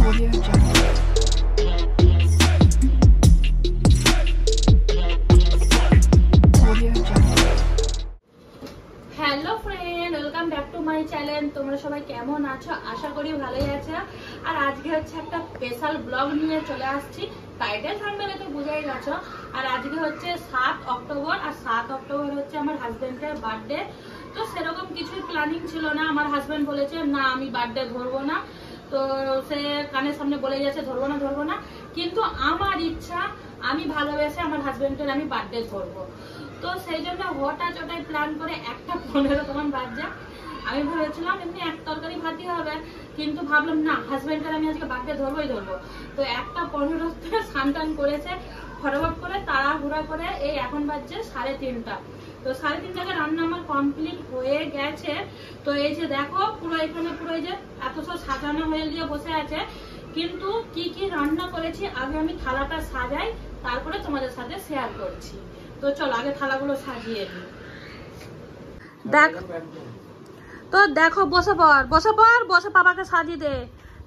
Audio Jungle. Audio Jungle. Hello friend, welcome back to my channel. তোমরা সবাই কেমন আছো? আশা করি ভালোই আছো। আর আজকে হচ্ছে একটা স্পেশাল ব্লগ নিয়ে চলে আসছি। টাইটেল থাম্বনেলে তো বুঝেই গেছো। আর আজকে হচ্ছে 7 অক্টোবর, আর 7 অক্টোবর হচ্ছে আমার হাজবেন্ডের বার্থডে। তো সেরকম কিছুই প্ল্যানিং ছিল না। আমার হাজবেন্ড বলেছে না আমি বার্থডে ধরবো না, তো সে কানের সামনে বলে যাচ্ছে ধরবো না, কিন্তু আমার ইচ্ছা, আমি ভালোবেসে আমার হাজবেন্ডের আমি বার্থডে ধরবো। তো সেই জন্য হঠাৎ ওটাই প্ল্যান করে 1:15 তখন বাজছে। আমি ভেবেছিলাম এমনি এক তরকারি ভাতই হবে, কিন্তু ভাবলাম না, হাজবেন্ডের আমি আজকে বার্থডে ধরবো। তো 1:15 স্নান করেছে ফটাফট করে, তাড়াহুড়া করে, এই এখন বাজছে 3:30। তো 3:30 রান্না আমার কমপ্লিট হয়ে গেছে। তো এই যে দেখো পুরো এখানে পুরো এই যে এত সব সাজানো হয়ে দিয়ে বসে আছে, কিন্তু কি কি রান্না করেছি আগে আমি থালাটা সাজাই, তারপরে তোমাদের সাথে শেয়ার করছি। তো চলো আগে থালাগুলো সাজিয়ে দিই। তো দেখো বসে বাবাকে সাজিয়ে দে।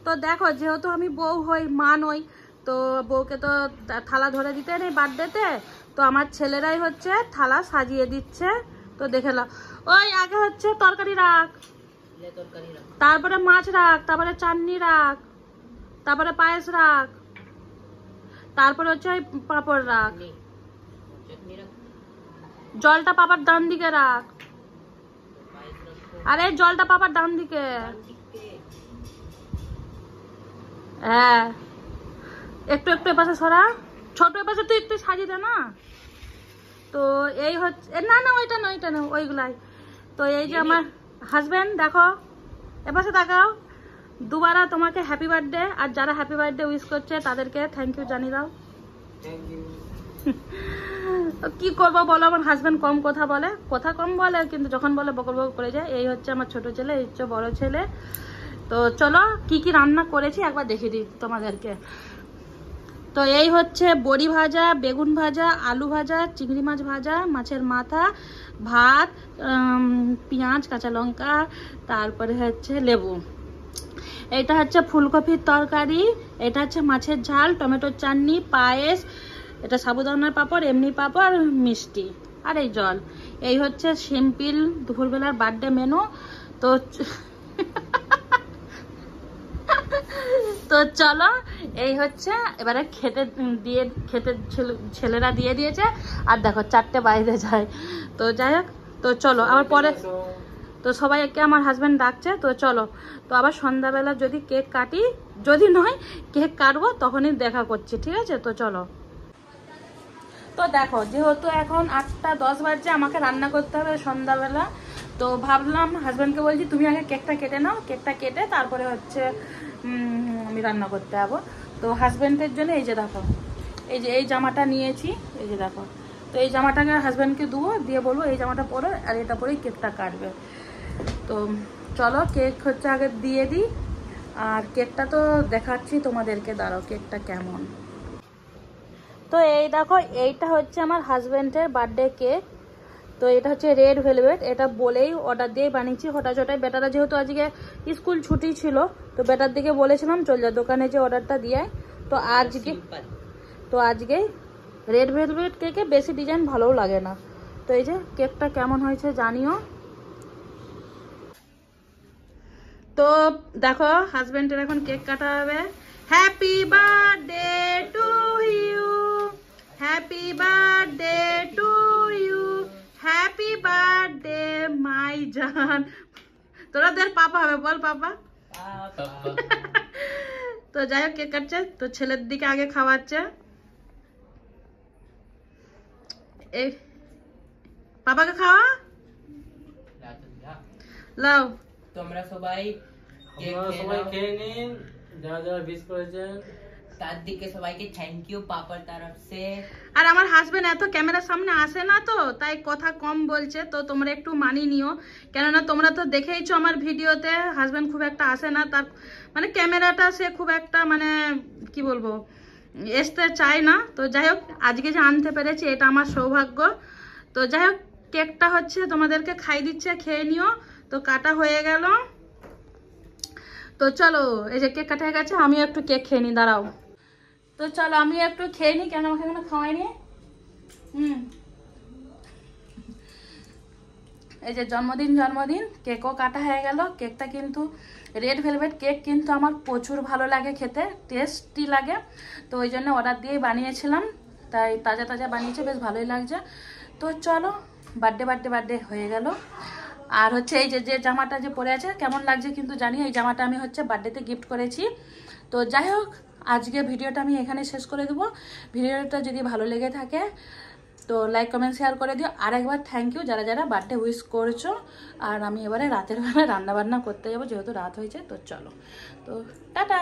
তো দেখো যেহেতু আমি বউ হই, মা নই, তো বউকে তো থালা ধরে দিতে নেই বার্থডেতে। তো আমার ছেলেরাই হচ্ছে থালা সাজিয়ে দিচ্ছে। তো দেখে নাও, ওই আগে হচ্ছে তরকারি রাখ, তারপরে মাছ রাখ, তারপরে চাটনি রাখ, তারপরে পায়েস রাখ, তারপরে হচ্ছে ওই পাঁপড় রাখ, জলটা পাপার ডান দিকে রাখ। আরে জলটা পাপার ডান দিকে। হ্যাঁ, একটু এপাশে সরা, ছোট এপাশে তুই একটু সাজিয়ে দে না। তো এই হচ্ছে, না ওইটা না ওইগুলাই। তো এই যে আমার হাজবেন্ড, দেখো এপাশে তাকাও, দুবারা তোমাকে হ্যাপি বার্থডে। আর যারা হ্যাপি বার্থডে উইশ করছে তাদেরকে থ্যাংক ইউ জানিয়ে দাও। কি করবো বলো, আমার হাজবেন্ড কথা কম বলে, কিন্তু যখন বলে বকর করে যায়। এই হচ্ছে আমার ছোট ছেলে, এই হচ্ছে বড় ছেলে। তো চলো কি কি রান্না করেছি একবার দেখিয়ে দিই তোমাদেরকে। তো এই হচ্ছে বড়ি ভাজা, বেগুন ভাজা, আলু ভাজা, চিংড়ি মাছ ভাজা, মাছের মাথা, ভাত, পেঁয়াজ, কাঁচা লঙ্কা, তারপরে হচ্ছে লেবু। এটা হচ্ছে ফুলকপির তরকারি, এটা হচ্ছে মাছের ঝাল, টমেটোর চাটনি, পায়েস, এটা সাবুদানার পাঁপড়, এমনি পাঁপড়, মিষ্টি, আর এই জল। এই হচ্ছে সিম্পল দুপুরবেলার বার্থডে মেনু। তো তো চলো এই হচ্ছে এবারে খেতে ছেলেরা দিয়ে দিয়েছে। আর দেখো 4টে বাইরে যায়। তো যাই হোক, তো চলো আবার পরে, তো সবাইকে আমার হাজবেন্ড ডাকছে। তো চলো, তো আবার সন্ধ্যাবেলা যদি কেক কাটি, যদি নয় কেক কাটবো, তখনই দেখা করছি, ঠিক আছে? তো চলো। তো দেখো যেহেতু এখন 8:10 বাজছে, আমাকে রান্না করতে হবে সন্ধ্যাবেলা। তো ভাবলাম হাজব্যান্ডকে বলছি তুমি আগে কেকটা কেটে নাও, কেকটা কেটে তারপরে হচ্ছে আমি রান্না করতে যাবো। তো হাজব্যান্ডের জন্য এই যে দেখো, এই জামাটা নিয়েছি, এই যে দেখো। তো এই জামাটাকে হাজব্যান্ডকে দিয়ে বলবো এই জামাটা পরে, আর এটা পরেই কেকটা কাটবে। তো চলো কেক হচ্ছে আগে দিয়ে দিই, আর কেকটা তো দেখাচ্ছি তোমাদেরকে, দাঁড়াও কেকটা কেমন। তো এই দেখো, এইটা হচ্ছে আমার হাজব্যান্ডের বার্থডে কেক। তো এটা হচ্ছে রেড ভেলভেট, এটা বলেই অর্ডার দিয়ে বানিয়েছি হঠাৎ। বেটারা যেহেতু আজকে স্কুল ছুটি ছিল, তো বেটার দিকে বলেছিলাম চল যা দোকানে যে অর্ডারটা দিয়ে। তো আজকে রেড ভেলভেট কেকে বেশি ডিজাইন ভালোও লাগে না। তো এই যে কেকটা কেমন হয়েছে জানিও। তো দেখো হাজব্যান্ডের এখন কেক কাটা হবে। Happy birthday to you, happy birthday to you, happy birthday my জান। তোরা দের পাপা হবে, বল পাপা। তো যাই হোক কেক কাটছে, তো ছেলের দিকে আগে খাওয়াচ্ছে। এই পাপাকে খাওয়া লাও। তোমরা সবাই খেয়ে নিন, যারা বিশ করেছেন তার দিকে সবাইকে থ্যাংক ইউ পাপার তরফ সে। আর আমার হাজবেন্ড এত ক্যামেরার সামনে আসে না, তো তাই কথা কম বলছে। তো তোমরা একটু মানিয়ে নিও, কেননা তোমরা তো দেখেইছো আমার ভিডিওতে হাজবেন্ড খুব একটা আসে না, তার মানে ক্যামেরাটা সে খুব একটা মানে কি বলবো আসতে চায় না। তো যাই হোক আজকে যে আনতে পেরেছি এটা আমার সৌভাগ্য। তো যাই হোক কেকটা হচ্ছে তোমাদেরকে খাই দিচ্ছে, খেয়ে নিও। তো কাটা হয়ে গেল। তো চলো, এই যে কেক কাটা হয়ে গেছে, আমিও একটু কেক খেয়ে নিই, দাঁড়াও। তো চলো আমিও একটু খেয়ে নিই, কেন আমাকে এখনো খাওয়াইনি। এই যে জন্মদিন কেকও কাটা হয়ে গেল। কেকটা কিন্তু রেড ভেলভেট কেক, কিন্তু আমার প্রচুর ভালো লাগে খেতে, টেস্টি লাগে। তো ওই জন্য অর্ডার দিয়েই বানিয়েছিলাম, তাই তাজা তাজা বানিয়েছে, বেশ ভালোই লাগছে। তো চলো, বার্থডে হয়ে গেল। আর হচ্ছে এই যে জামাটা যে পরে আছে কেমন লাগছে কিন্তু জানি, এই জামাটা আমি হচ্ছে বার্থডেতে গিফট করেছি। তো যাই হোক, আজকে ভিডিওটা আমি এখানে শেষ করে দেবো। ভিডিওটা যদি ভালো লেগে থাকে তো লাইক কমেন্ট শেয়ার করে দিও। আর একবার থ্যাংক ইউ যারা যারা বার্থডে উইশ করছো। আর আমি এবারে রাতের বেলা রান্না বান্না করতে যাবো, যেহেতু রাত হয়েছে। তো চলো, তো টাটা।